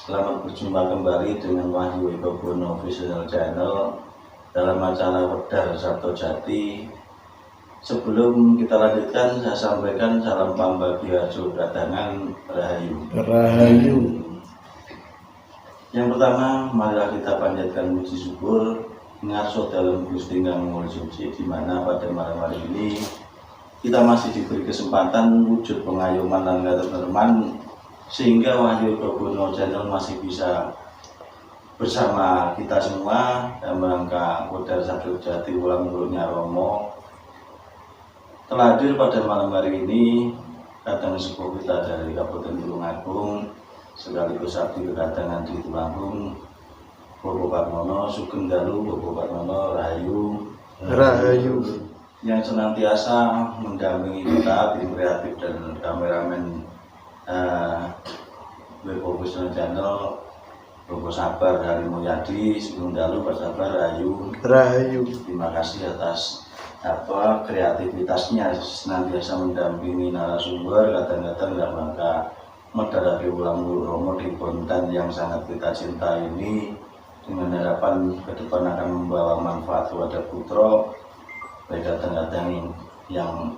Selamat berjumpa kembali dengan Wahyu Eko Bono Official Channel dalam acara Wedar Sabto Jati. Sebelum kita lanjutkan, saya sampaikan salam pambagiaso dadangan Rahayu. Rahayu. Yang pertama, marilah kita panjatkan puji syukur ngarso dalam Gusti Kang Mulia Suci, di mana pada malam hari ini kita masih diberi kesempatan wujud pengayoman dan ketentraman sehingga Wahyu Eko Bono Channel masih bisa bersama kita semua dalam rangka Wedar Sabto Jati ulang tahunnya Romo. Telah hadir pada malam hari ini kadang sepuh kita dari Kabupaten Tulungagung sekaligus abdi kedatangan di Tulungagung, Bobo Patmono Sugeng Dalu, Bobo Patmono Rahayu. yang senantiasa mendampingi kita, tim kreatif dan kameramen Profesional Channel, Bobo Sabar dari Mulyadi, Sugeng Dalu, Pak Sabar, Rahayu. Terima kasih atas kreativitasnya, senantiasa mendampingi narasumber, kadang-kadang nggak bangga medal ulang Romo di konten yang sangat kita cintai ini, dengan harapan ke depan akan membawa manfaat kepada putra, baik kadang-kadang yang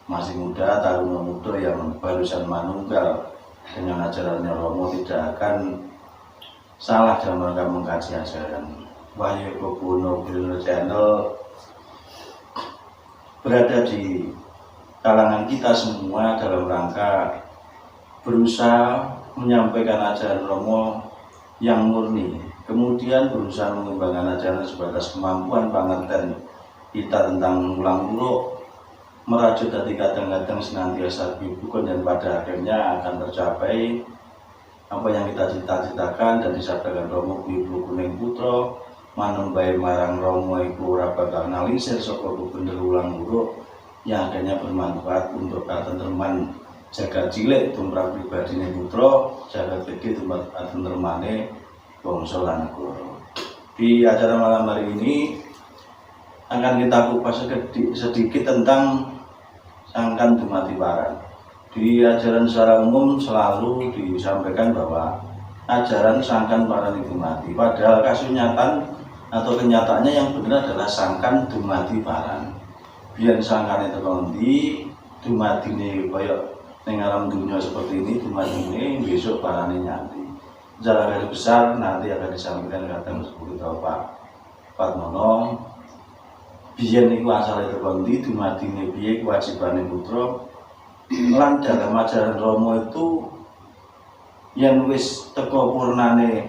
masih muda, taruna muda yang barusan manunggal dengan ajarannya Romo tidak akan salah dalam rangka mengkaji ajaran. Wahyu Eko Bono Official Channel berada di kalangan kita semua dalam rangka berusaha menyampaikan ajaran Romo yang murni, kemudian berusaha mengembangkan ajaran sebatas kemampuan pengertian kita tentang ulang buruk, merajut hati kadang-kadang senantiasa dibukukan, dan pada akhirnya akan tercapai apa yang kita cita-citakan dan disabdakan Romo Ibu Kuning Putra manembai marang Romo iku ora bakal nalisir saka bener ulang buruk yang akhirnya bermanfaat untuk ketentraman jagat cilik tumrap pribadine putra, jagat gede tumrap tentremane bangsa lan negara. Di acara malam hari ini akan kita kupas sedikit tentang sangkan dumati paran. Di ajaran secara umum selalu disampaikan bahwa ajaran sangkan paran itu mati, padahal kasunyatan atau kenyataannya yang benar adalah sangkan dumati paran. Biar sangkan itu kondi dumati ini koyok ning alam dunia seperti ini, dumati ini besok parane nyanti. Secara garis besar nanti akan disampaikan kadang seperti Pak Patmono. Biyen niku asale terkondi dumadine piye kewajibane putra lan dalam ajaran Romo itu yang wis teko purnane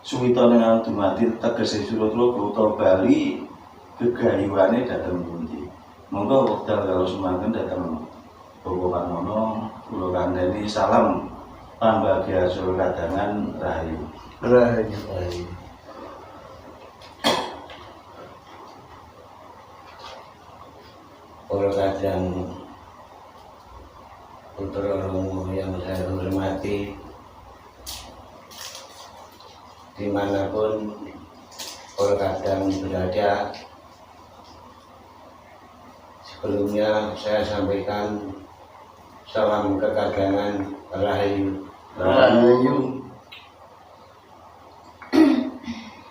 suwita ning dumadi tegese Surutlogo utawa Bali gegayuhane dhateng pundi. Monggo wekdal karo sumanten dhateng Bobo Patmono kula kandhani salam pambagyasa kadangan Rahayu. Rahayu. Para kadang putra Romo yang saya hormati, dimanapun para kadang berada, sebelumnya saya sampaikan salam kekadangan Rahayu.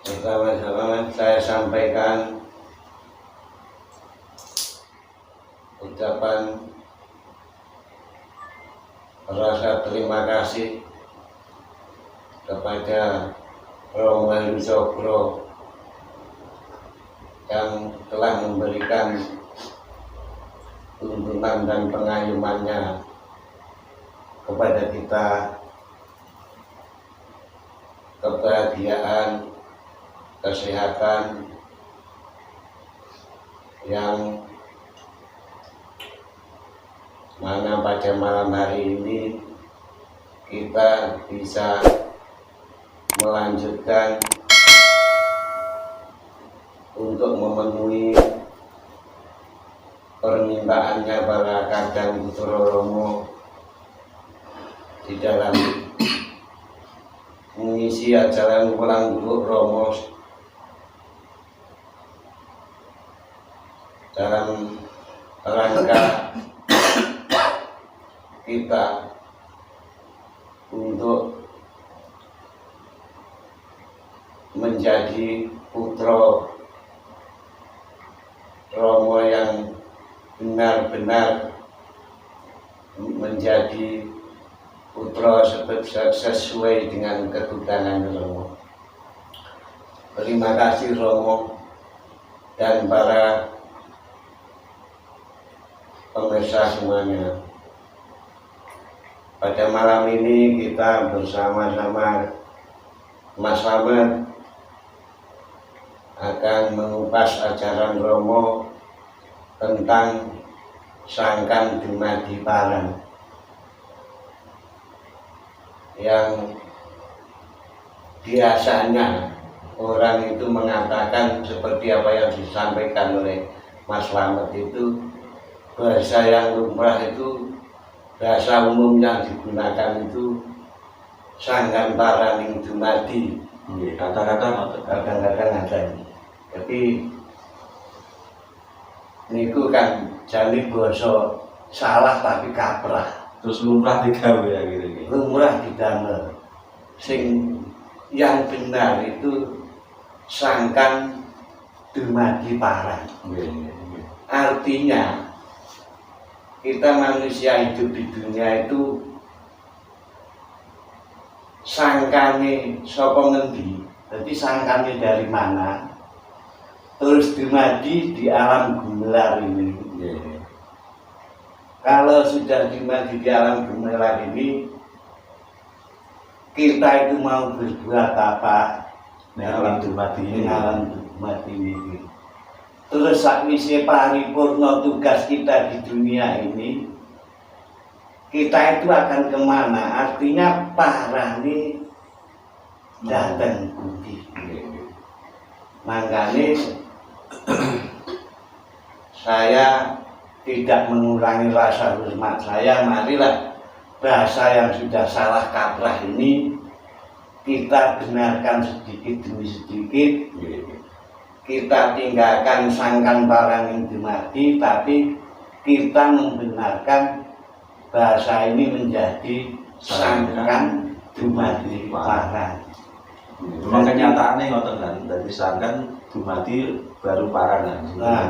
Pertama-tama saya sampaikan ucapan rasa terima kasih kepada Romo Wahyu Sokro yang telah memberikan tuntunan dan pengayumannya kepada kita, kebahagiaan, kesehatan yang mana pada malam hari ini kita bisa melanjutkan untuk memenuhi permintaannya para kadang putra Romo di dalam mengisi acara ulang buruk Romo dalam rangka kita untuk menjadi putra Rama yang benar-benar menjadi putra sesuai dengan ketutanan Rama. Terima kasih Rama dan para pemirsa semuanya. Pada malam ini kita bersama-sama Mas Slamet akan mengupas ajaran Rama tentang sangkan dumadi parang yang biasanya orang itu mengatakan seperti apa yang disampaikan oleh Mas Slamet itu, bahasa yang lumrah itu, bahasa umum yang digunakan itu sangkan parang dumadi. Kadang-kadang ada. Tapi niku kan jane basa salah tapi kaprah. Terus lumrah digawe ya gitu. Lumrah didamel. Sing yang benar itu sangkan dumadi parang. Artinya kita manusia hidup di dunia itu sangkane saka ngendi? Jadi sangkane dari mana? Terus dumadi di alam gumelar ini. Kalau sudah dumadi di alam gumelar ini, kita itu mau berbuat apa? Di alam dumadi ini. Ini. Terus sakwise paripurna tugas kita di dunia ini, kita itu akan kemana? Artinya parane datang budi. Makanya saya tidak mengurangi rasa hormat saya. Marilah bahasa yang sudah salah kaprah ini kita benarkan sedikit demi sedikit. Kita tinggalkan sangkan parang yang dumadi, tapi kita membenarkan bahasa ini menjadi sangkan dumadi parang. Memang kenyataannya ngoten kan, dari sangkan dumadi baru parang kan. Nah,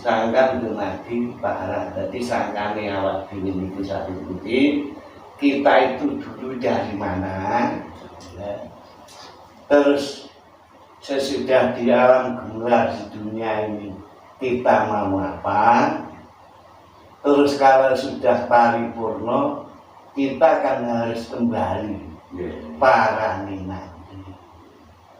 sangkan dumadi parang. Jadi sangkane awak dhewe niku satu budi, kita itu dulu dari mana? Ya. Terus sesudah di alam gemelar di dunia ini kita mau apa? Terus kalau sudah paripurna kita kan harus kembali parang nanti.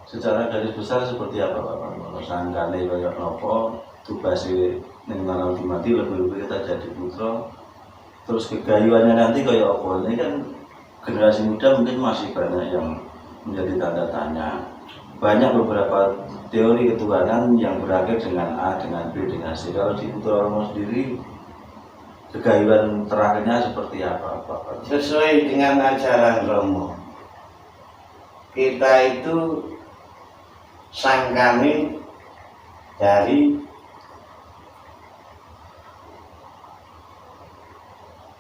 Secara garis besar seperti apa Pak? Sangkane kaya napa, tugase ning alam dumadi lebih-lebih kita jadi putra. Terus kegayuannya nanti kaya apa? Ini kan generasi muda mungkin masih banyak yang menjadi tanda tanya. Banyak beberapa teori ketuhanan yang berakhir dengan A, dengan B, dengan C. Kalau di Putra Rama sendiri, kegayuan terakhirnya seperti apa Pak? Sesuai dengan ajaran Rama, kita itu sangkane dari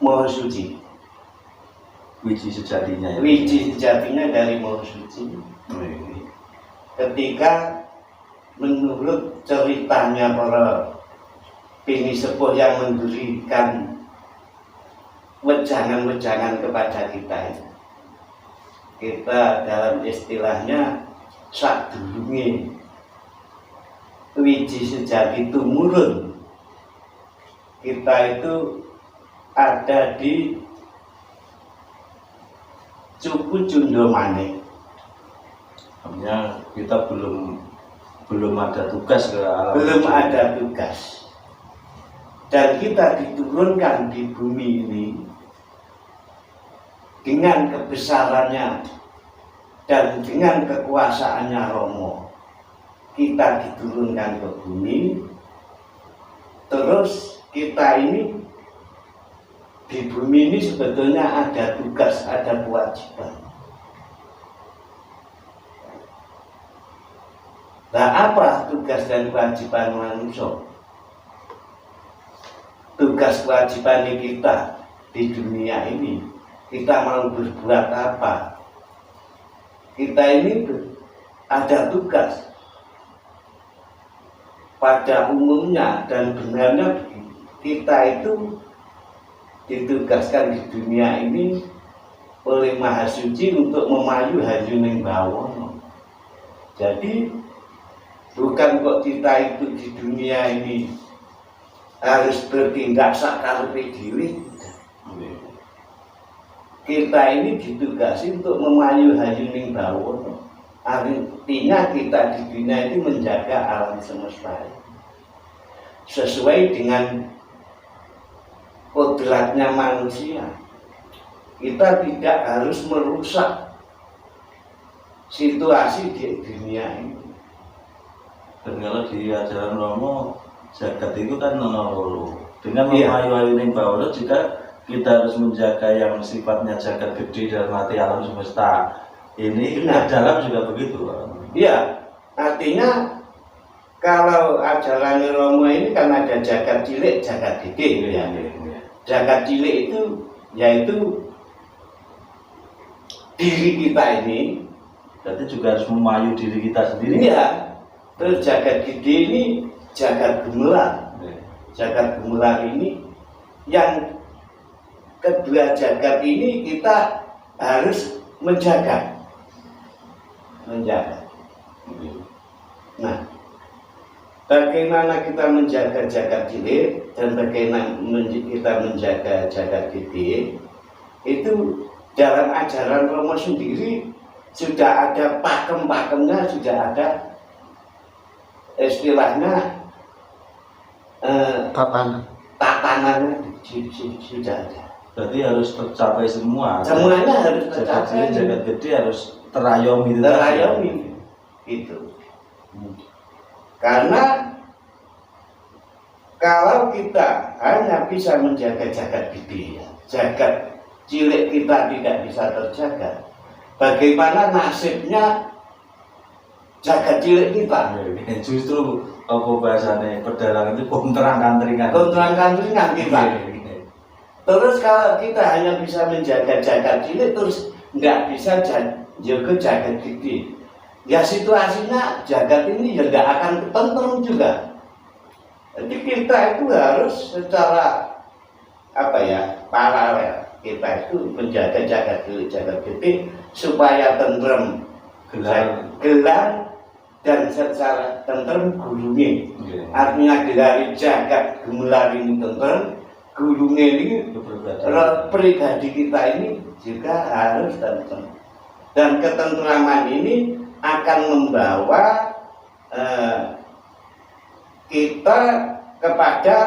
Maha Suci. Wiji sejatinya ya? Wiji sejatinya dari Maha Suci. Ketika menurut ceritanya para pini sepuh yang mendirikan wejangan-wejangan kepada kita dalam istilahnya sadurunge wiji sejati tumurun, kita itu ada di Cupu Jundomane. Artinya kita belum ada tugas ke alam. Belum ada tugas. Dan kita diturunkan di bumi ini dengan kebesarannya dan dengan kekuasaannya Rama. Kita diturunkan ke bumi. Terus kita ini di bumi ini sebetulnya ada tugas, ada kewajiban. Nah, apa tugas dan kewajiban manusia? Tugas kewajiban kita di dunia ini, kita mau berbuat apa? Kita ini ada tugas. Pada umumnya dan benarnya kita itu ditugaskan di dunia ini oleh Maha Suci untuk memayu hayuning bawono. Jadi bukan kok kita itu di dunia ini harus bertindak sakarepe dhewe. Kita ini ditugasi untuk memayu hayuning bawono. Artinya kita di dunia ini menjaga alam semesta sesuai dengan kodratnya manusia. Kita tidak harus merusak situasi di dunia ini. Dan kalau di ajaran Romo, jagat itu kan nono. Dengan memayu-ayuning bawono juga kita harus menjaga yang sifatnya jagat gede dalam arti alam semesta. Ini dalam juga begitu. Iya, artinya kalau ajaran Romo ini kan ada jagat cilik, jagat gede, ya. Jagat cilik itu yaitu diri kita ini. Berarti juga harus memayu diri kita sendiri. Iya. Terus jagat gede ini jagat gemelar. Jagat gemelar ini yang kedua jagat ini kita harus menjaga. Nah, bagaimana kita menjaga jagat cilik dan bagaimana kita menjaga jagat gede, itu dalam ajaran Romo sendiri sudah ada pakem-pakemnya, sudah ada istilahnya tatanannya sudah ada. Berarti harus tercapai semua. Semuanya harus tercapai. Jagat gede harus terayomi. Terayomi itu. Karena kalau kita hanya bisa menjaga jagat gede, jagat cilik kita tidak bisa terjaga, bagaimana nasibnya jagat cilik kita? Justru apa bahasanya pedalang itu kontrang-kantringan. Kontrang-kantringan kita. Terus kalau kita hanya bisa menjaga jagat cilik, terus nggak bisa jaga jagat gede, ya situasinya jagat ini ya nggak akan ketentrem juga. Jadi kita itu harus secara paralel, kita itu menjaga jagat cilik, jagat gede supaya tentrem, gelar dan secara tentrem gulunge. Artinya dari jagat gemelar ini tentrem, gulunge ini pribadi kita ini juga harus tentrem. Dan ketentraman ini akan membawa kita kepada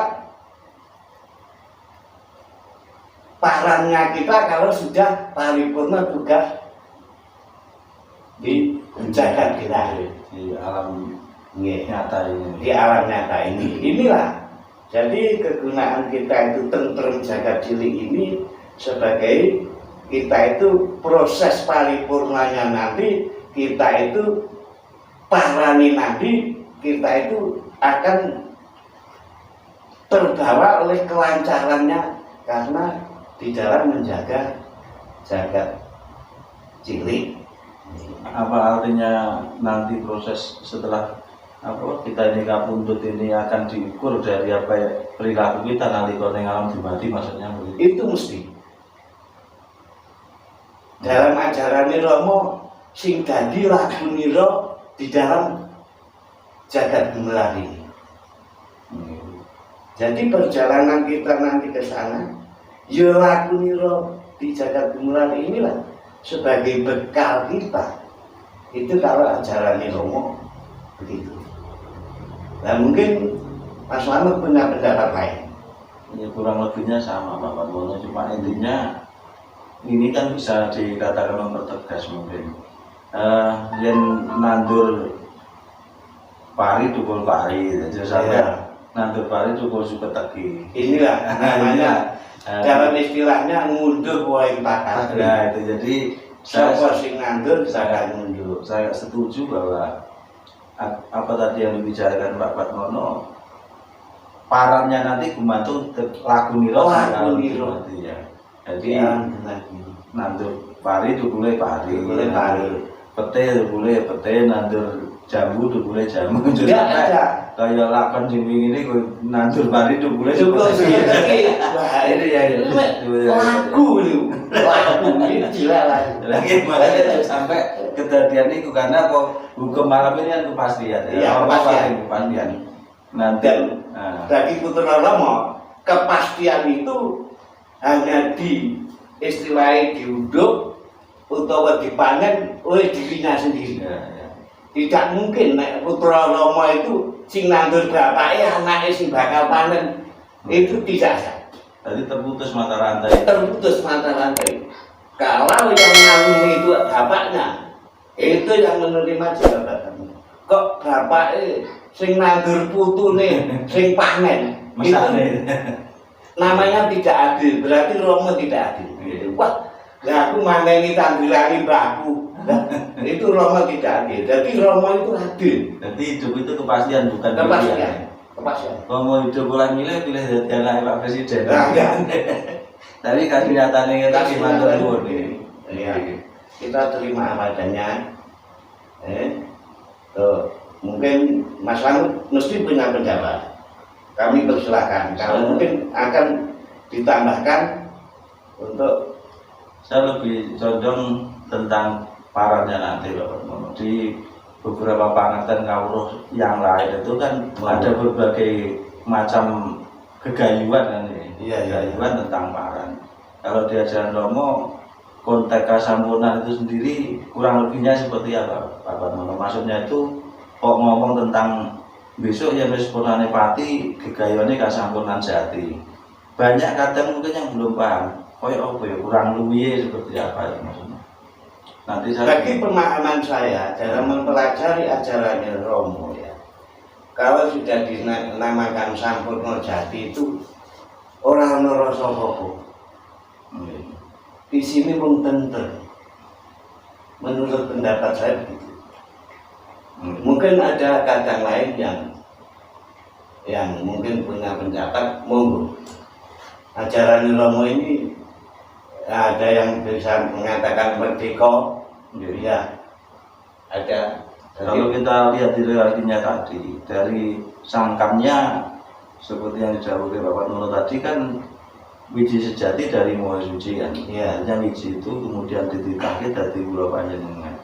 parannya kita kalau sudah paripurna tugas di jagat kita di alam nyata ini. Di alam nyata ini. Inilah jadi kegunaan kita itu tentrem jagat cilik ini sebagai kita itu proses paripurnanya nanti, kita itu parani nanti, kita itu akan terbawa oleh kelancarannya karena di dalam menjaga jagat cilik. Apa artinya nanti proses setelah kita ini kapundhut ini akan diukur dari apa ya, perilaku kita nanti kalau ning alam dimati, maksudnya begitu? Itu mesti. Dalam ajaran Romo sing dadi lakunira di dalam jagat gemelar ini. Jadi perjalanan kita nanti ke sana, ya lakunira di jagat gemelar inilah sebagai bekal kita. Itu kalau ajaran Romo begitu. Nah mungkin Mas Slamet punya pendapat lain. Ya kurang lebihnya sama Pak Parwono, cuma intinya ini kan bisa dikatakan mempertegas mungkin. Yang nandur pari tukul pari, jadi sampai nandur pari tukul suka teki. Inilah namanya dalam istilahnya ngunduh poin pakar. Nah itu jadi siapa sing nandur saya ngunduh. Saya setuju bahwa apa tadi yang dibicarakan Pak Parwono, parannya nanti gumantung lakunira ya. Jadi nandur pari tukule pari. pete boleh pete, nandur jambu tuh boleh jamu. Enggak ada. Kayak lakon sing ini nandur pari tuh boleh. Cukup sih. Wah, Ini ya. lagu itu. Lagu ini gila lah. Lagi makanya sampai kejadian itu karena kok hukum malam ini kan kepastian. Iya, kepastian. Nanti bagi Putra Romo, kepastian itu hanya di istilahnya diuduk utawa dipanen oleh dirinya sendiri. Ya. Tidak mungkin nek Putra Romo itu sing nandur bapaknya anaknya sing bakal panen itu tidak sah. Tadi terputus mata rantai. Terputus mata rantai. Kalau yang nanggung itu bapaknya, itu yang menerima jabatan. Kok bapaknya sing nandur putune sing panen itu namanya tidak adil, berarti Romo tidak adil. Wah, lah aku maneni tanggulane mbahku. Itu Romo tidak adil. Jadi Romo itu adil. Jadi hidup itu kepastian bukan Kepastian. Kepastian. Kalau mau hidup ulang milih jadi anak Pak Presiden. Enggak. Tapi kan kenyataannya kita gimana dulu nih. Iya. Kita terima apa adanya. Mungkin Mas Langut mesti punya pendapat. Kami persilakan. Kalau mungkin akan ditambahkan untuk saya lebih condong tentang parannya nanti Bapak Mono. Di beberapa pangatan kawruh yang lain itu kan ada berbagai macam kegayuan kan ini. Iya. Kegayuan tentang paran. Kalau di ajaran Romo konteks kasampurnan itu sendiri kurang lebihnya seperti apa Bapak Mono? Maksudnya itu kok ngomong tentang besok ya sempurnane pati gegayane kasampurnan jati. Banyak kadang mungkin yang belum paham. Koyo apa ya kurang luwih seperti apa ya maksudnya. Nanti saya bagi pemahaman saya dalam mempelajari ajarannya Romo ya. Kalau sudah dinamakan sampurna jati itu orang ngerasa apa. Di sini pun tentu. Menurut pendapat saya begitu. Mungkin ada kadang lain yang mungkin punya pendapat monggo. Ajaran Romo ini ada yang bisa mengatakan merdeka, ya ada. Kalau kita lihat di realitasnya tadi dari sangkamnya seperti yang dijawabkan Bapak Mono tadi kan wiji sejati dari Maha Suci kan. Ya. Yang wiji itu kemudian dititahke dari Kula Panjenengan.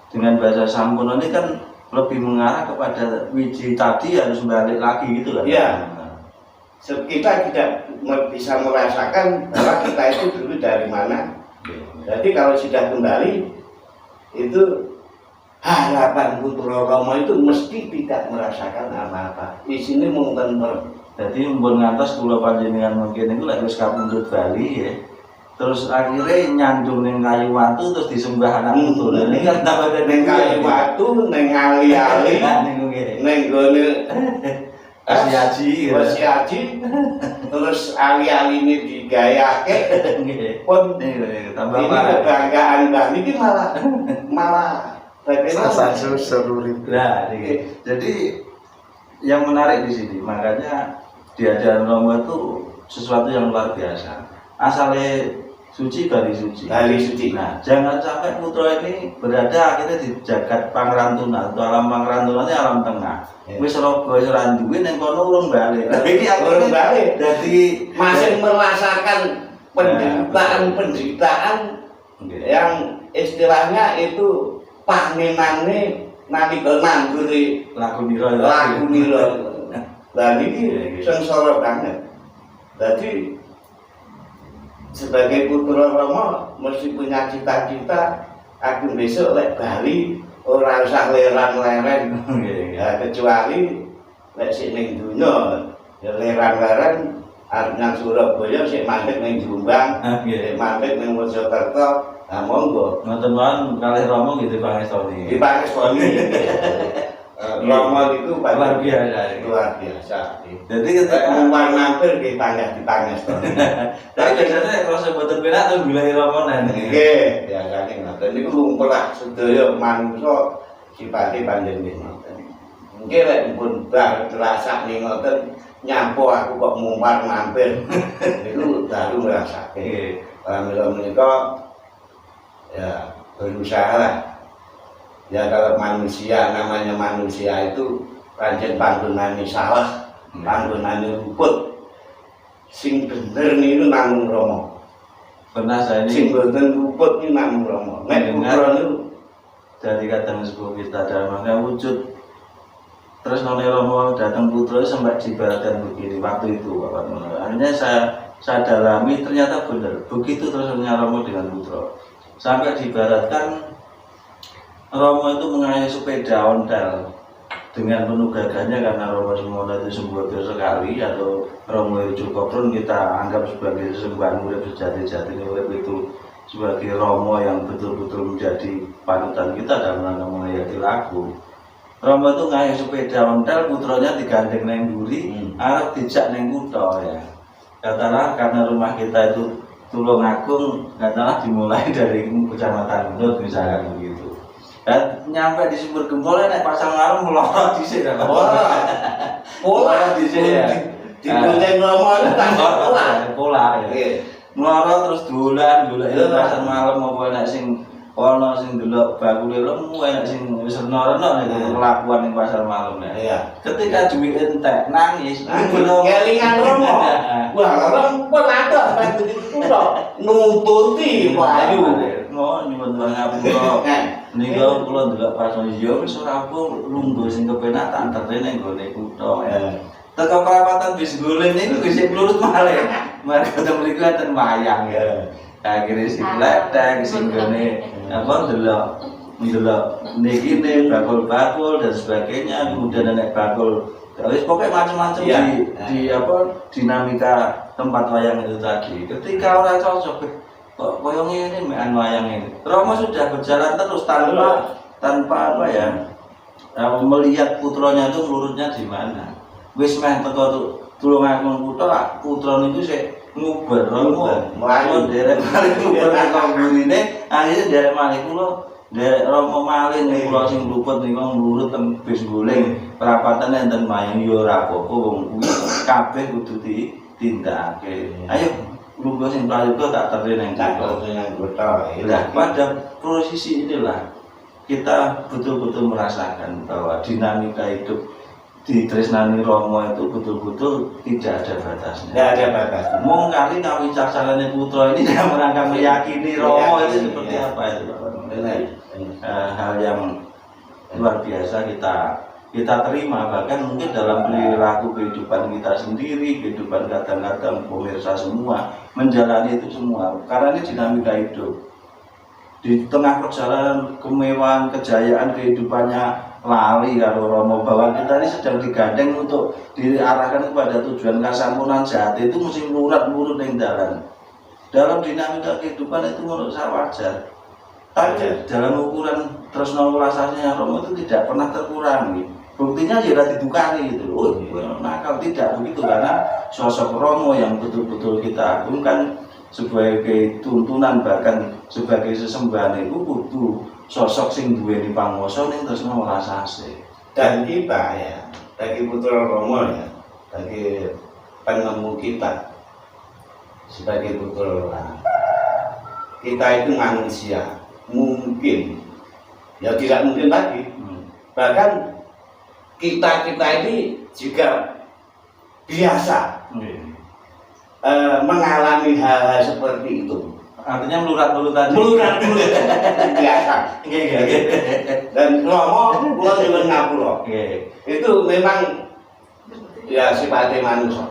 Dengan bahasa sampurna ini kan lebih mengarah kepada wiji tadi harus balik lagi gitu kan. Iya. Kita tidak bisa merasakan bahwa kita itu dulu dari mana. Jadi kalau sudah kembali itu harapan Putra Romo itu mesti tidak merasakan apa-apa. Di sini mungkin jadi mbon ngantos Kula Panjenengan mungkin itu lek wis kapundhut Bali ya. Terus akhirnya nyandung ning kayu watu terus disembah anak putu. Ini kan tambah ning kayu watu, ning ali-ali, ning gone Wasiaji, terus ali-ali ini digayake. Pun tambah ini kebanggaan Bali ini malah Sasar seluruh. Nah, jadi yang menarik di sini makanya di ajaran Romo itu sesuatu yang luar biasa. Asalnya suci bali suci. Nah, jangan sampai putra ini berada akhirnya di jagat pangrantunan atau alam pangrantunan ini alam tengah. Wis Surabaya ora duwe ning kono urung balik. Tapi iki urung balik. Dadi masih merasakan penderitaan yang istilahnya itu panenane nalika nangguri lagu nira. Lah iki sengsara banget. Dadi sebagai putra Romo mesti punya cita-cita aku besok lek Bali ora usah leran-leren. Ya kecuali lek sik ning donya ya leran-leren arep nang Surabaya sik mandek ning Jombang, sik mandek ning Mojokerto. Nah monggo. Ngoten mawon kalih Romo gitu pangestoni. Dipangestoni. Romo itu luar biasa. Luar biasa. Jadi ketika umpan mampir dipangestoni. Tapi biasanya kalau sebutan penak tuh gulai romonan. Nggih, biasane ngoten niku lumrah sedaya manungsa sipate panjenengan ngoten. Nggih lek pun bar terasa ning ngoten nyampo aku kok mumpar mampir. Niku baru ngrasake. Mila menika ya berusaha lah Ya kalau manusia, namanya manusia itu pancen panggonane salah, panggonane luput. Sing bener niku namung Rama. Pernah saya Sing ini boten luput niku namung Rama. Nek putra niku dari kadang sebuah kita dalam wujud terus noni Romo datang putra sampai diibaratkan begini waktu itu Bapak. Akhirnya saya dalami ternyata benar begitu terusnya Romo dengan putra sampai diibaratkan Romo itu mengayahi sepeda ontel dengan penuh gagahnya karena Romo Semono itu sembuh sekali atau Romo Ijo Kopron kita anggap sebagai sembahan urip sejati-jati urip itu sebagai Romo yang betul-betul menjadi panutan kita dalam rangka menghayati lagu. Romo itu ngayahi sepeda ontel, putranya digandeng neng buri, arep dijak neng kutha ya. Katalah karena rumah kita itu Tulungagung, katalah dimulai dari Kecamatan Gunung misalkan begitu. Dan nyampe di Sumber Gempol nek pasang larang melorot dhisik ta. Pola dhisik ya. dibonceng Romo itu tambah pola ya. Melorot terus dolan itu pasar malam apa nek sing ono sing delok bakule lemu enak sing wis reno-reno nek kelakuan ning pasar malam ya. Iya. Ketika duit entek nangis, kelingan Romo. Wah, orang pun ada kan begitu tok. Nuntuti ayu. Mau nyuwun ngapura. Nika kula delok pas yo wis ora apa lungguh sing kepenak tak anterne ning gone kutha ya. Teko perapatan bis guling niku wis lurus malih. Mari ketemu mriku enten wayang ya. Akhirnya si letek, si gone apa delok niki nih bakul-bakul dan sebagainya, kemudian nenek bakul, wis pokoknya macam-macam di apa dinamika tempat wayang itu tadi. Ketika orang cocok, kok koyong ini mean wayang ini. Romo sudah berjalan terus tanpa apa ya melihat putranya itu lurusnya di mana. Wis meh teko Tulungagung kutha, putra niku sik nguber Romo mlayu derek malih nguber teko gurine akhire derek malih kula derek Romo malih ning kula sing luput niku nglurut teng bis guling perapatan enten mayang yo ora apa-apa wong kuwi kabeh kudu ditindakake. Ayo lungguh sing prayoga tak terus ning kutha. Lah pada posisi inilah kita betul-betul merasakan bahwa dinamika hidup di Tresnani Romo itu betul-betul tidak ada batasnya. Tidak ada batasnya. Mau kali kawicaksanane putra ini dalam rangka meyakini Romo itu seperti apa itu Bapak? Hal yang luar biasa kita terima, bahkan mungkin dalam perilaku kehidupan kita sendiri, kehidupan kadang-kadang pemirsa semua menjalani itu semua karena ini dinamika hidup. Di tengah perjalanan kemewahan, kejayaan kehidupannya lari karo Romo bahwa kita ini sedang digandeng untuk diarahkan kepada tujuan kasampurnan jati itu mesti lurut yang jalan. Dalam dinamika kehidupan itu menurut saya wajar. Tapi dalam ukuran terus nolasannya Romo itu tidak pernah terkurangi. Buktinya tidak didukani gitu. Oh, nakal tidak begitu karena sosok Romo yang betul-betul kita agungkan sebagai tuntunan bahkan sebagai sesembahan itu kudu sosok sing duweni panguwasa ning tresna welasase. Dan kita ya, bagi putra Romo ya, bagi penemu kita sebagai putra Romo, kita itu manusia mungkin ya tidak mungkin lagi. Bahkan kita ini juga biasa mengalami hal-hal seperti itu. Artinya melurat-melurat tadi. Melurat-melurat biasa. Dan Romo kula nyuwun ngapura. Itu memang ya sifatnya manusia.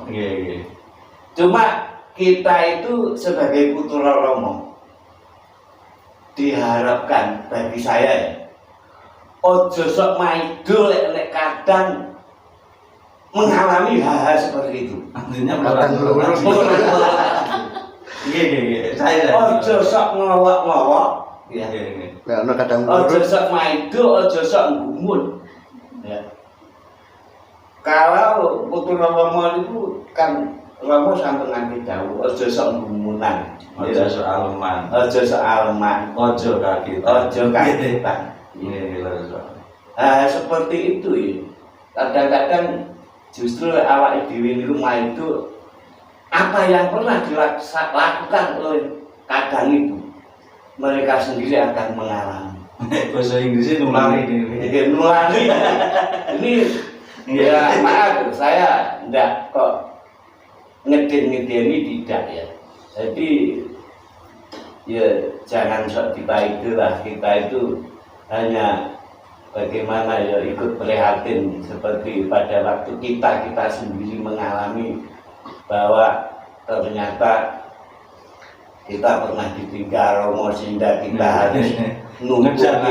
Cuma kita itu sebagai putra Romo diharapkan bagi saya ya, ojo sok maido lek kadang mengalami hal-hal seperti itu. Artinya melurat-melurat. Saya ojo sok ngowok-ngowok ya. Lah ana kadang Ojo sok maido, ojo sok gumun. Ya. Kalau putra Romo itu kan Romo sampun nganti dawuh ojo sok gumunan, ojo sok aleman, ojo sok aleman, ojo kagetan. ojo kagetan. Seperti itu ya. Kadang-kadang justru awak dhewe niku maido apa yang pernah dilakukan oleh kadang itu mereka sendiri akan mengalami. Bahasa Inggrisnya nulari nih. Nulari. Ini ya maaf, saya enggak kok ngeden-ngedeni tidak ya. Jadi ya jangan sok kita itulah, kita itu hanya bagaimana ya ikut prihatin seperti pada waktu kita sendiri mengalami bahwa ternyata kita pernah ditinggal Romo sehingga kita harus ngejar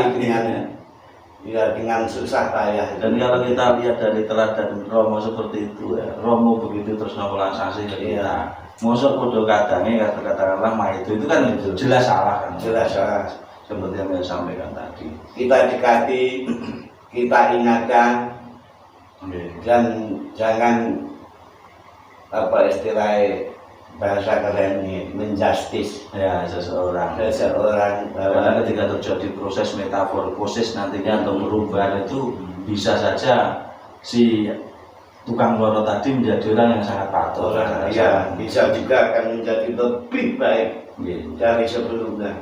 dengan susah payah. Dan kalau kita lihat dari teladan Romo seperti itu ya, Romo begitu terus ngolansasi ke kita. Mosok podo kadangnya katakanlah mah itu kan jelas salah kan. Jelas salah. Seperti yang saya sampaikan tadi. Kita dekati, kita ingatkan, dan jangan apa istilahnya bahasa keren ini menjustis ya seseorang bahwa karena ketika terjadi proses metamorfosis nantinya atau perubahan itu bisa saja si tukang loro tadi menjadi orang yang sangat patuh. Ya bisa juga akan menjadi lebih baik dari sebelumnya.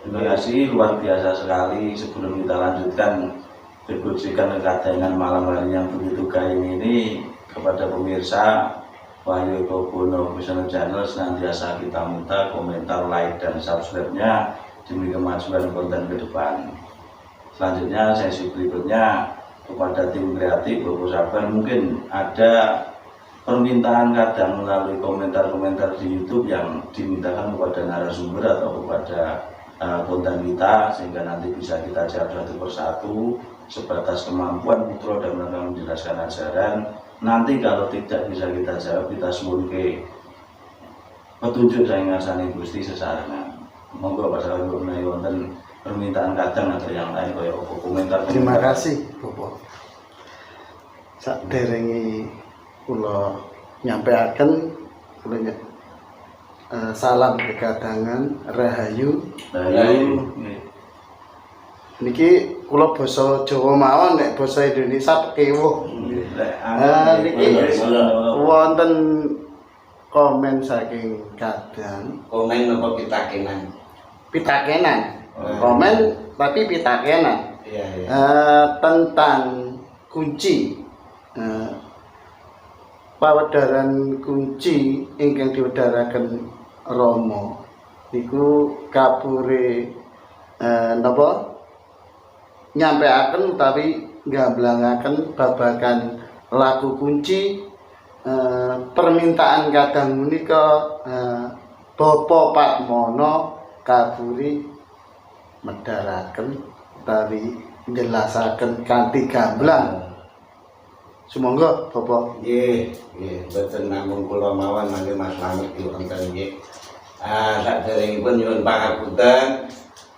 Terima kasih, luar biasa sekali. Sebelum kita lanjutkan diskusikan dengan malam hari yang begitu gaing ini, kepada pemirsa Wahyu Bobono Official Channel senantiasa kita minta komentar, like, dan subscribe-nya demi kemajuan konten ke depan. Selanjutnya sesi berikutnya kepada tim kreatif Bobo Sabar, mungkin ada permintaan kadang melalui komentar-komentar di YouTube yang dimintakan kepada narasumber atau kepada konten kita, sehingga nanti bisa kita jawab satu persatu sebatas kemampuan putra dan mereka menjelaskan ajaran. Nanti kalau tidak bisa kita jawab, kita suwun ke petunjuk dari ngasani Gusti sesarengan. Monggo pasal menawi wonten permintaan kadang atau yang lain kaya komentar. Terima kasih Bobo. Saderenge kula nyampeaken kula salam kedatangan Rahayu. Rahayu. Niki kula basa Jawa mawon, nek basa Indonesia kewuh. Niki wonten komen saking kadang. Komen apa pitakenan? Pitakenan. Komen tapi pitakenan. Iya. Tentang kunci. Pawedharan kunci ingkang diwedharaken Rama niku kapure napa nyampeaken utawi nggamblangaken babagan laku kunci. Permintaan kadang menika Bapak Patmono kaburi medharaken utawi njelasaken kanthi gamblang. Sumangga Bapak. Nggih, boten namung kula mawon mangke Mas Slamet wonten nggih. Saderengipun nyuwun pangapunten.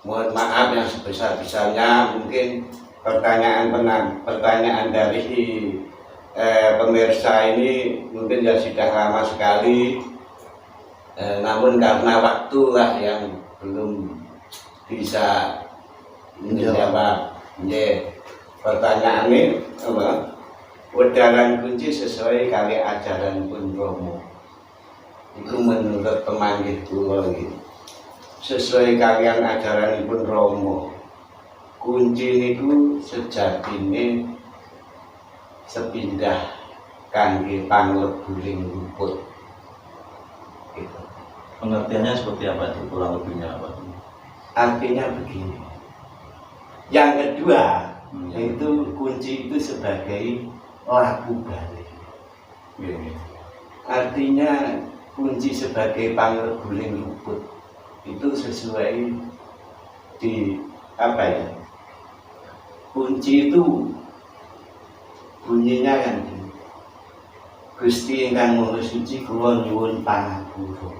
Mohon maaf yang sebesar-besarnya, mungkin pertanyaan dari pemirsa ini mungkin ya sudah lama sekali, namun karena waktu lah yang belum bisa menjawab. Pertanyaan ini apa? Wedharan kunci sesuai kali ajaran pun Romo. Itu menurut pemanggih kula iki. Sesuai kalian ajaran pun Romo. Kunci niku sejatine sepindah kangge pangleburing luput. Gitu. Pengertiannya seperti apa itu, kurang lebihnya apa? Artinya begini. Yang kedua, yaitu kunci itu sebagai laku balik. Artinya kunci sebagai pangleburing luput itu sesuai di apa ya? Kunci itu bunyinya kan Gusti ingkang Maha Suci kula nyuwun pangapura.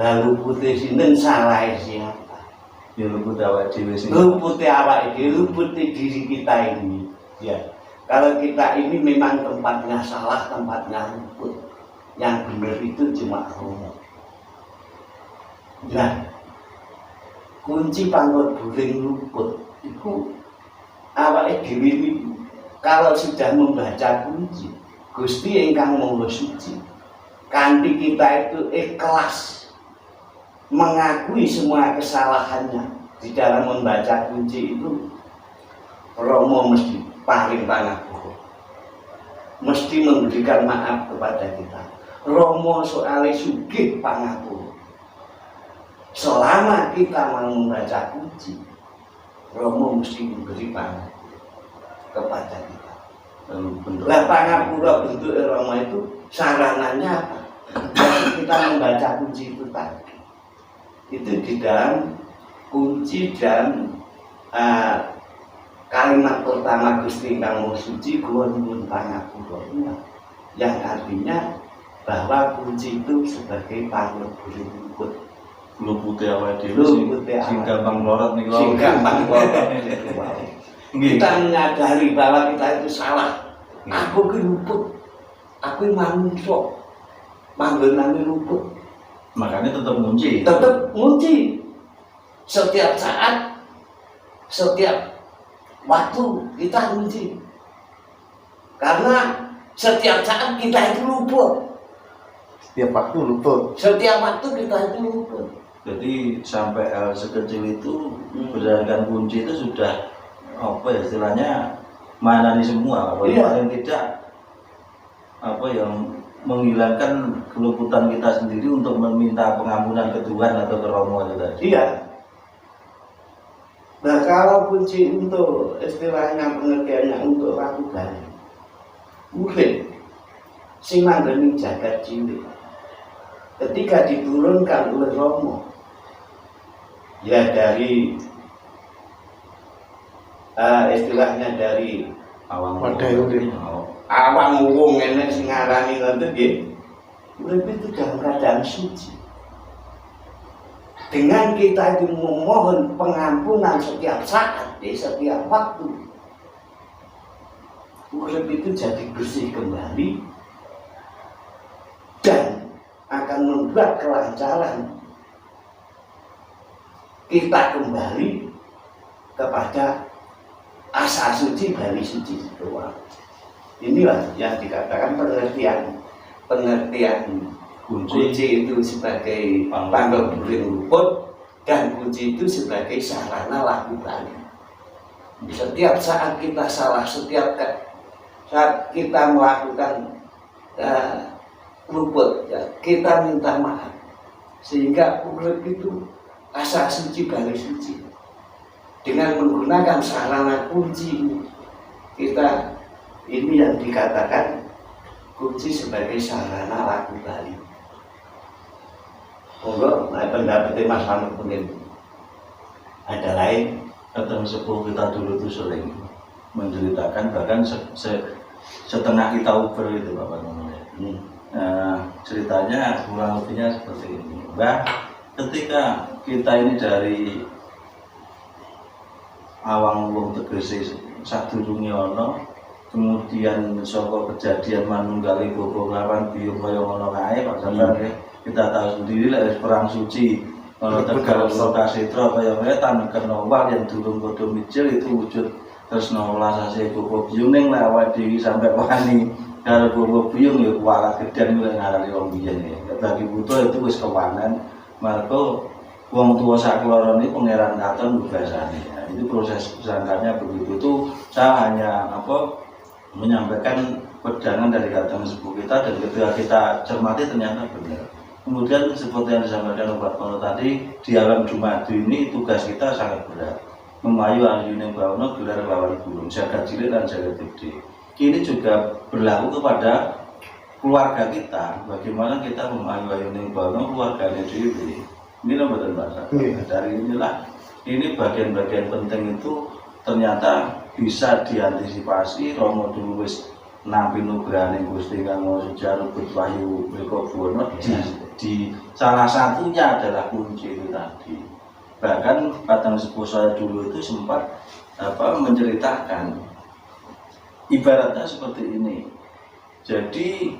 Lalu putih sinten salah siapa? Ya luput awak dhewe sing. Luput awak dhewe, luput diri kita ini. Ya. Kalau kita ini memang tempatnya salah, tempatnya luput. Yang benar itu cuma Romo. Nah, kunci pangleburing luput itu awake dhewe iki kalau sudah membaca kunci Gusti ingkang Maha Suci, kanthi kita itu ikhlas mengakui semua kesalahannya di dalam membaca kunci itu, Romo mesti paring pangapura, mesti memberikan maaf kepada kita. Romo soalnya sugih pangapura. Selama kita mau membaca kunci, Romo mesti memberi pangapura kepada kita. Lah pangapura bentuk Romo itu sarananya apa? Jadi kita membaca kunci itu tadi, itu di dalam kunci dan kalimat pertama Gusti Ingkang Maha Suci kula nyuwun pangapura, yang artinya bahwa kunci itu sebagai panglebur luput. Lupute awake dhewe sing gampang lorot niku. Sing gampang lorot. Kita menyadari bahwa kita itu salah. Aku ki luput. Aku manungsa. Manggonane luput. Makanya tetap ngunci. Tetap ngunci. Setiap saat, setiap waktu kita ngunci. Karena setiap saat kita itu luput. Setiap waktu luput. Setiap waktu kita itu luput. Jadi sampai hal sekecil itu berdasarkan kunci itu sudah apa ya istilahnya manani semua. Kalau paling tidak apa yang menghilangkan keluputan kita sendiri untuk meminta pengampunan ke Tuhan atau ke Romo itu tadi. Iya. Nah kalau kunci untuk istilahnya pengertiannya untuk Ratu Bali, murid sing manggeni jagat cilik, ketika diturunkan oleh Romo, ya dari istilahnya dari Awang wong enek sing ngarani ngoten nggih, urip itu dalam keadaan suci. Dengan kita itu memohon pengampunan setiap saat, di setiap waktu, urip itu jadi bersih kembali dan akan membuat kelancaran kita kembali kepada asa suci Bali suci doang. Inilah yang dikatakan pengertian kunci itu sebagai panglebur luput dan kunci itu sebagai sarana laku Bali. Setiap saat kita salah, setiap saat kita melakukan luput, ya, kita minta maaf sehingga urip itu asa suci Bali suci. Dengan menggunakan sarana kunci kita, ini yang dikatakan kunci sebagai sarana laku Bali. Monggo, pendapat Mas Anu mungkin ada lain. Datang sepuh kita dulu itu sering menceritakan, bahkan setengah kita uber itu Bapak namanya. Ceritanya kurang lebihnya seperti ini. Mbah, ketika kita ini dari Awang Wong Tegese sadurunge ana, kemudian saka kejadian manunggali Bobo lawan Biung kaya ngono kae Pak Sampeyan nggih. Kita tahu sendiri lek perang suci ana Tegal Lokasetra kaya wetan kena wal yang durung padha mijil itu wujud tresna welasase Bobo Biung ning lek awake dhewe sampe wani karo Bobo Biung ya kuwalat gedhen lek ngarani wong biyen ya. Bagi buta itu wis kewanen, marko wong tua sakloro ini Pangeran Katon bahasane. Itu proses pesantrennya begitu. Itu saya hanya menyampaikan pedangan dari kata sepuh kita, dan ketika kita cermati ternyata benar. Kemudian seperti yang disampaikan oleh Pak Pono tadi, di alam Jumadu ini tugas kita sangat berat, memayu ayuning bawono gelar lawan burung, jagat cilik dan jagat gede. Ini juga berlaku kepada keluarga kita, bagaimana kita memayu ayuning bawono keluarganya diri. Ini nomor bahasa. Dari inilah ini bagian-bagian penting itu ternyata bisa diantisipasi. Romo dulu wis nampi nugrahane Gusti Kang Maha Suci Rubut Wahyu Wilkobuwono di salah satunya adalah kunci itu tadi. Bahkan Patang Sepuh saya dulu itu sempat menceritakan ibaratnya seperti ini. Jadi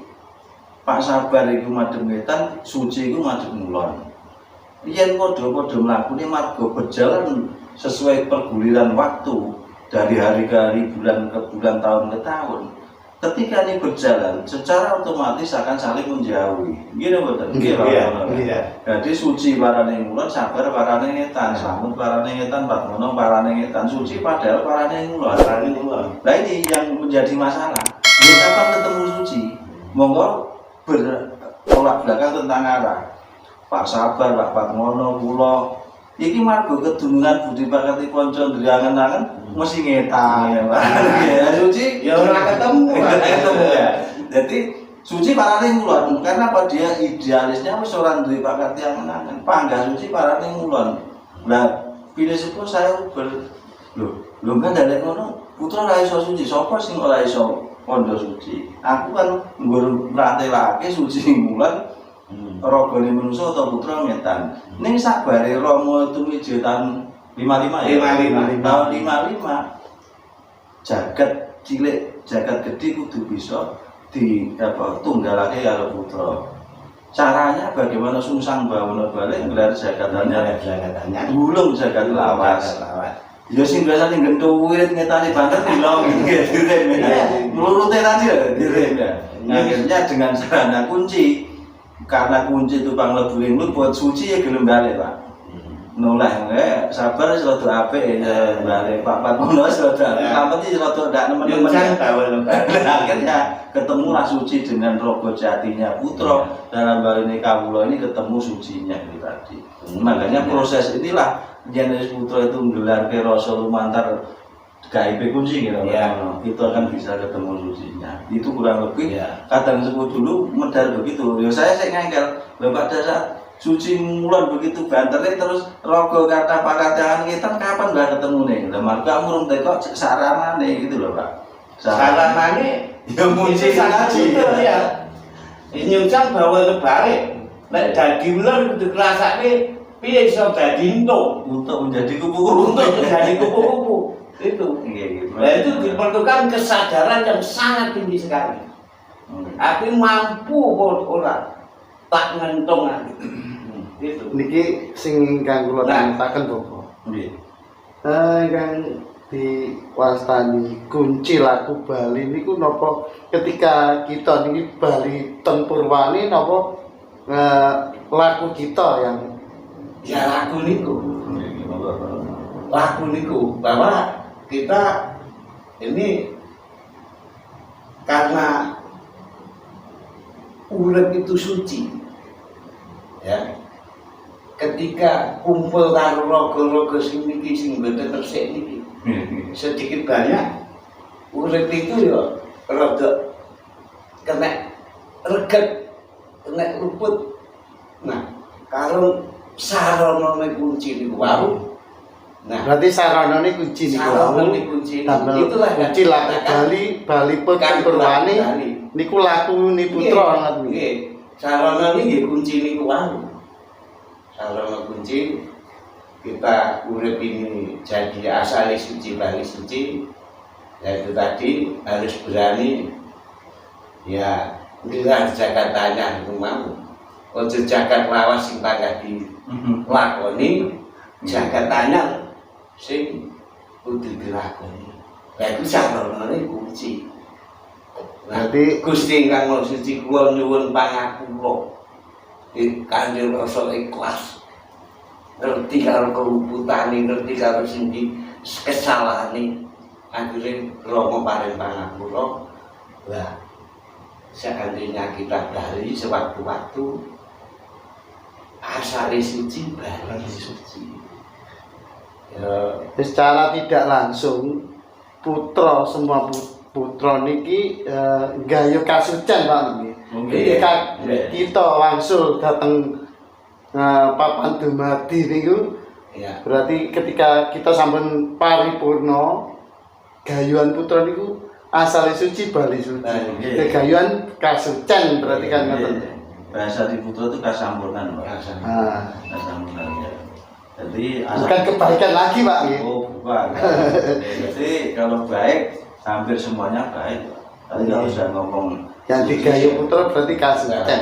Pak Sabar itu madhep ngetan, suci itu madhep ngulon. Yen padha-padha mlakune marga berjalan sesuai perguliran waktu dari hari ke hari, bulan ke bulan, tahun ke tahun, ketika ini berjalan secara otomatis akan saling menjauhi. Gini betul. Iya. Jadi suci parane ngulon, sabar parane ngetan, selamat parane ngetan, patmono parane ngetan, suci padahal parane ngulon. Nah ini yang menjadi masalah. Ya kapan ketemu suci? Monggo bertolak belakang tentang arah. Pak Sabar, Pak Patmono, kula iki margo kedunungan budi pakati kanca ndriangen-angen mesti ngetan ya Pak. Ya suci Ya ora ketemu. ya. Jadi suci parane ngulon karena apa dia idealisnya wis ora duwe pakati angen-angen. Panggah suci parane ngulon. Lah pilih sepuh saya lho kan dalek ngono putra ra iso suci sapa sing ora iso kondo suci. Aku kan nggur mratelake suci ngulon ragane manusa atau putra ngetan. Ning sabare Rama tumiji tahun 55 ya. 55. Tahun 55 jagat cilik, jagat gede kudu bisa tunggalake karo putra. Caranya bagaimana sungsang bawana balik gelar jagat anyar. Gulung jagat lawas. Ya sing biasa ning gentho wirid ngetani banter dilong direm ya. Nurute tadi direm ya. Akhirnya dengan sarana kunci. Karena kunci itu pangleburing lu buat suci ya gelem balik Pak. Noleh sabar rada apik ya balik Pak Patmono rada apik rada ndak nemen-nemen. Akhirnya ketemu lah suci dengan rogo jatinya putra dalam hal ini kawula ini ketemu sucinya itu tadi. Makanya proses inilah jenis putra itu menggelarke rasa lumantar KIP kunci gitu ya. Itu akan bisa ketemu sucinya. Itu kurang lebih kadang sebut dulu medal begitu. Ya saya ngengkel Bapak dasar suci mulon begitu banternya terus rogo kata pakatan kita kapan Mbak ketemu nih? Lah marga murung teko saranane gitu loh Pak. Saranane ya muncul saji ya. Nyucang bawa lebare. Nek dadi ular kudu krasake piye iso dadi entuk untuk menjadi kupu-kupu. Untuk menjadi kupu-kupu. Itu. Nah, itu diperlukan kesadaran yang sangat tinggi sekali. Aku mampu ora tak ngentung itu. Niki sing ingkang kula tangetaken Bapak. Nggih. Ingkang diwastani kunci laku Bali niku napa ketika kita niki Bali ten Purwani napa laku kita yang ya laku niku bahwa kita ini karena urip itu suci ya ketika kumpul karo rogo-rogo sing niki sing mboten resik niki sedikit banyak urip itu ya rada kena reget kena luput. Nah karo sarana kunci niku wau. Nah, berarti saranane kunci niku. Saranane kunci. Itulah kunci laku Bali Peten Purwani niku lakune putra ngoten nggih. Saranane nggih kunci niku wae. Sarana kunci kita urip ini jadi asal suci Bali suci. Yaitu tadi harus berani ya gelar jagat tanya niku mau. Ojo jagat lawas sing tak dilakoni jagat tanya sing kudu dilakoni. Lah iku saranane kunci. Berarti Gusti Kang Suci kula nyuwun pangapura. Kanthi rasa ikhlas. Ngerti karo keluputane, ngerti karo sing kesalahane. Akhire Rama paring pangapura. Lah seandainya kita bali sewaktu-waktu asale suci bali suci. Secara tidak langsung putra semua putra niki gaya kasucen Pak niki. Ketika kita langsung datang papan dumadi niku ya. Berarti ketika kita sampun paripurna gayuan putra niku asale suci bali suci. Gayuan kasucen berarti kan ngoten. Bahasa di putra itu kasampurnan Pak. Kasampurnan ya. Jadi bukan kebaikan lagi Pak. Oh bukan. Jadi kalau baik hampir semuanya baik. Tapi kalau saya ngomong yang digayu putra berarti kasucen.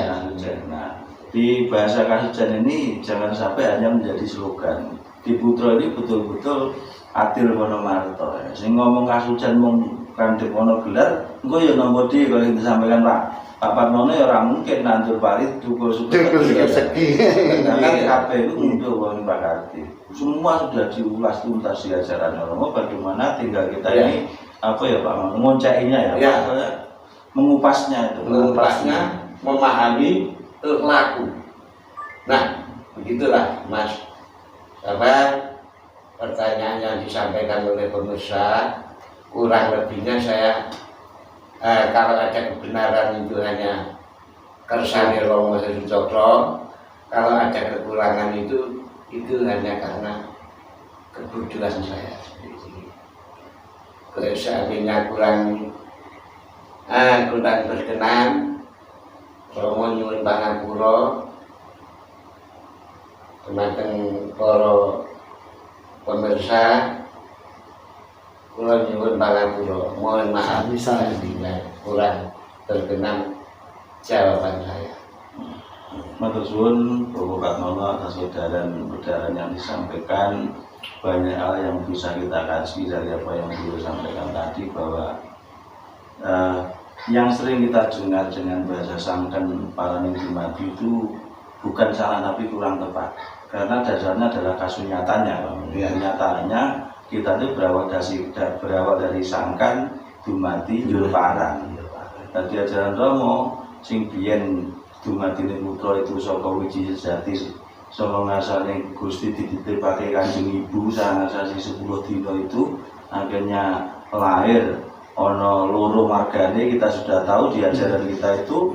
Nah di bahasa kasucen ini jangan sampai hanya menjadi slogan. Di putra ini betul-betul adil Wonomarto. Sing ngomong kasucen mung kandhep ana gelar engko ya nampa dhewe kaya yang disampaikan Pak Parmono ya ora mungkin nandur parit dukur-dukur segi. karena kabeh itu mundur wong Pak. Semua sudah diulas tuntas di ajaran Romo, bagaimana tinggal kita ini apa ya Pak, mengoncainya ya Pak, mengupasnya itu. Mengupasnya, memahami laku. Nah, begitulah Mas. Pertanyaan yang disampaikan oleh pemirsa, kurang lebihnya saya kalau ada kebenaran itu hanya kersane Romo Seru Cokro, kalau ada kekurangan itu hanya karena kebodohan saya. Kalau seandainya kurang berkenan, Romo nyuwun pangapura teman-teman para pemirsa, kula nyuwun pangapura, mohon maaf bila kurang berkenan jawaban saya. Matur suwun Bapak Patmono atas edaran yang disampaikan. Banyak hal yang bisa kita kaji dari apa yang beliau sampaikan tadi, bahwa yang sering kita dengar dengan bahasa sangkan paraning dumadi itu bukan salah tapi kurang tepat, karena dasarnya adalah kasunyatanya. Nyatanya kita itu berawal dari sangkan dumadi njur parang. Dadi ajaran Romo sing biyen dumadine putra itu saka wiji sejati, saka ngasane Gusti dititipake Kanjeng Ibu sangasasi 10 dina itu, akhirnya lahir ana loro margane. Kita sudah tahu di ajaran kita itu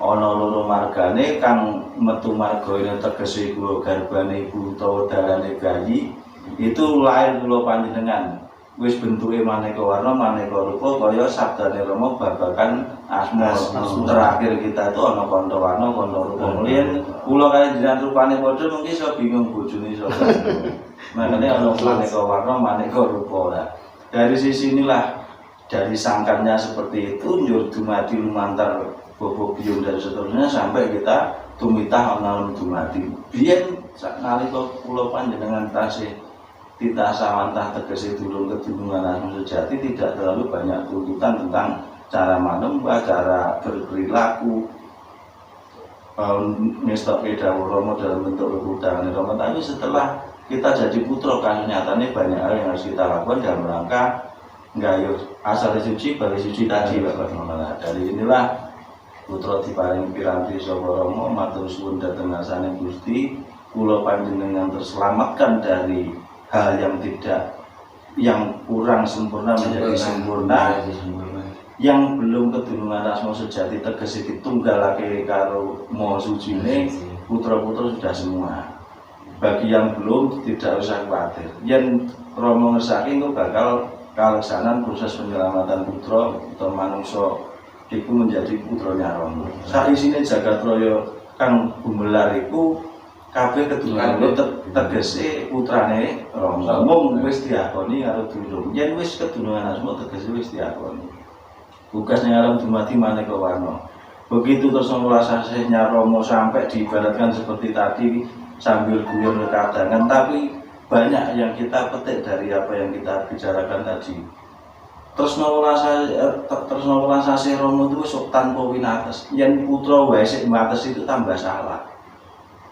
ana loro margane, kang metu margane tegese kula garbane ibu utawa dalane bayi itu lahir kula panjenengan. Wis bentuke maneka warna maneka rupa kaya sabdane Romo babagan asma. Terakhir kita itu ana kanta warna kanta rupa. Mulien kula kaya jenengan rupane padha mungkin iso bingung bojone sapa. Makane ana maneka warna maneka rupa. Dari sisi inilah, dari sangkannya seperti itu njur dumadi lumantar bobo biyung dan seterusnya sampai kita tumitah ana dumadi. Biyen nalika kula panjenengan tasih titah sawantah tegese durung kedunungan asma sejati, tidak terlalu banyak tuntutan tentang cara manembah, cara berperilaku, ngestoke dawuh Romo dalam bentuk lekudangan Romo. Tapi setelah kita jadi putra, kan nyatanya banyak hal yang harus kita lakukan dalam rangka nggayuh asal suci bali suci tadi Bapak. Dari inilah putra diparing piranti saka Romo, matur suwun dhateng ngasane Gusti, kula panjenengan terselamatkan dari hal yang kurang sempurna menjadi sempurna, yang belum kedunungan asma sejati tegese ditunggalake karo Maha Sucine, putra-putra sudah semua. Bagi yang belum tidak usah khawatir, yen Romo ngersake engko bakal kaleksanan proses penyelamatan putra atau manungsa iku menjadi putranya Romo. Saisine jagat raya kang gumelar iku kabeh kedunungan tegese putrane Romo. Mung wis diakoni karo durung. Yen wis kedunungan asma tegese wis diakoni. Tugas ning alam dumadi maneka warna. Begitu tresna welasasihnya Romo sampai diibaratkan seperti tadi sambil guyon kekadangan, tapi banyak yang kita petik dari apa yang kita bicarakan tadi. Tresna welasasih Romo itu sok tanpa winates. Yen putra wae sik mates itu tambah salah.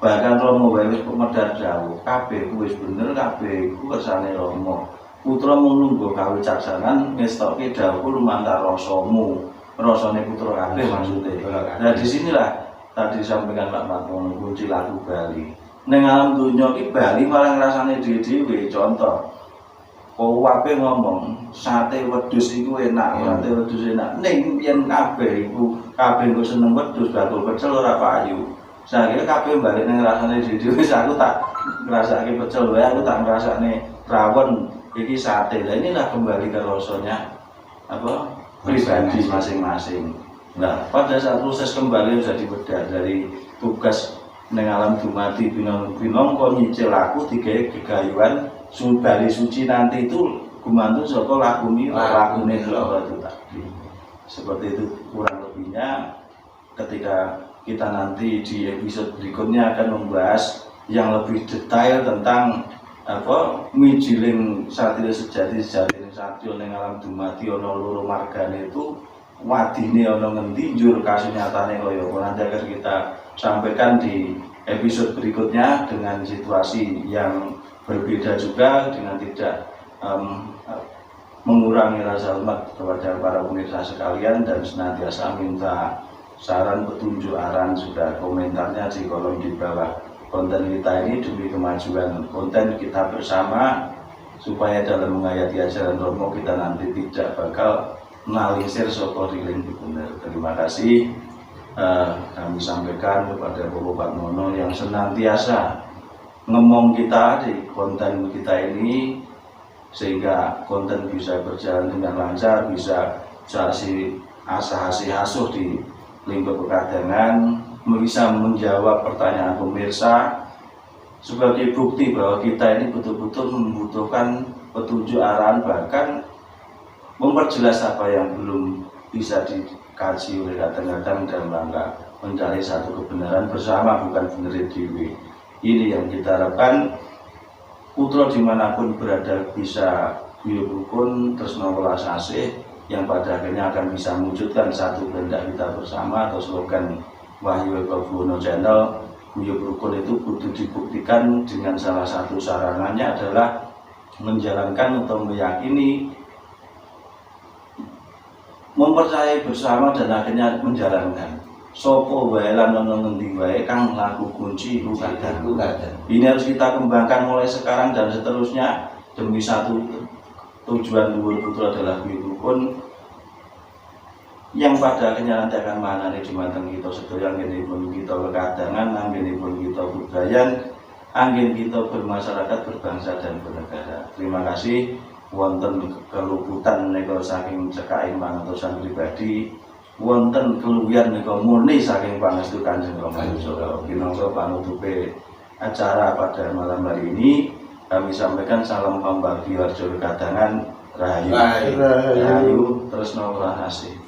Bahkan Romo wae wis medhar dawuh, kabeh ku wis bener, kabeh ku kersane Romo. Putra mung lungguh kawicaksanan ngestokke dawuh lumantar rasamu. Rasane putra kabeh maksudnya. Nah disinilah tadi disampaikan Pak Patmono kunci laku Bali. Ning alam donya iki Bali malah ngrasane dhewe-dhewe. Contoh, kowape ngomong sate wedhus iku enak, sate wedhus enak. Ning yen kabeh iku kabeh kok seneng wedhus, bakul pecel ora payu. Saiki kabeh balik ning rasane dhewe-dhewe, aku tak ngrasake pecel wae, aku tak ngrasakne rawon, iki sate. Lah inilah kembali ke rasanya apa pribadi masing-masing. Nah, pada saat proses kembali sudah dibedar dari tugas ning alam dumadi binong-binong kok nyicil aku digawe gegayuhan bali suci nanti itu gumantung saka lakune itu tadi. Seperti itu kurang lebihnya. Ketika kita nanti di episode berikutnya akan membahas yang lebih detail tentang apa mijiling satria sejati satya ning alam dumadi ana loro margane itu wadine ana ngendi njur kasunyatane kaya apa. Nanti akan kita sampaikan di episode berikutnya dengan situasi yang berbeda juga, dengan tidak mengurangi rasa hormat kepada para pemirsa sekalian, dan senantiasa minta saran, petunjuk, arahan, juga komentarnya di kolom di bawah konten kita ini demi kemajuan konten kita bersama, supaya dalam menghayati ajaran Romo kita nanti tidak bakal nalisir soko riling bener. Terima kasih kami sampaikan kepada Bapak Patmono yang senantiasa ngomong kita di konten kita ini, sehingga konten bisa berjalan dengan lancar, bisa asah-asih asuh di lingkup pekadangan, bisa menjawab pertanyaan pemirsa sebagai bukti bahwa kita ini betul-betul membutuhkan petunjuk, arahan, bahkan memperjelas apa yang belum bisa dikaji oleh kadang-kadang dalam rangka mencari satu kebenaran bersama, bukan benerin dewi. Ini yang kita harapkan, putra dimanapun berada bisa guyub rukun tresna welas asih, yang pada akhirnya akan bisa mewujudkan satu kehendak kita bersama, atau slogan Wahyu Eko Buwono Channel, guyub rukun itu kudu dibuktikan dengan salah satu sarananya adalah menjalankan atau meyakini, mempercayai bersama, dan akhirnya menjalankan. Sopo wae lan ono ngendi wae kang laku kunci iku kadang. Ini harus kita kembangkan mulai sekarang dan seterusnya demi satu tujuan luhur putra adalah guyub rukun, yang pada akhirnya nanti akan manane jumateng kita sedaya, anggenipun kita kekadangan, anggenipun kita budayan, anggen kita bermasyarakat, berbangsa dan bernegara. Terima kasih. Wonten keluputan nika saking cekaking pangertosan pribadi, wonten keluwihan nika murni saking pangestu Kanjeng Rama Yuswa. Minangka panutupe acara pada malam hari ini, kami sampaikan salam pambagio harjo kekadangan, rahayu, tresna welas asih.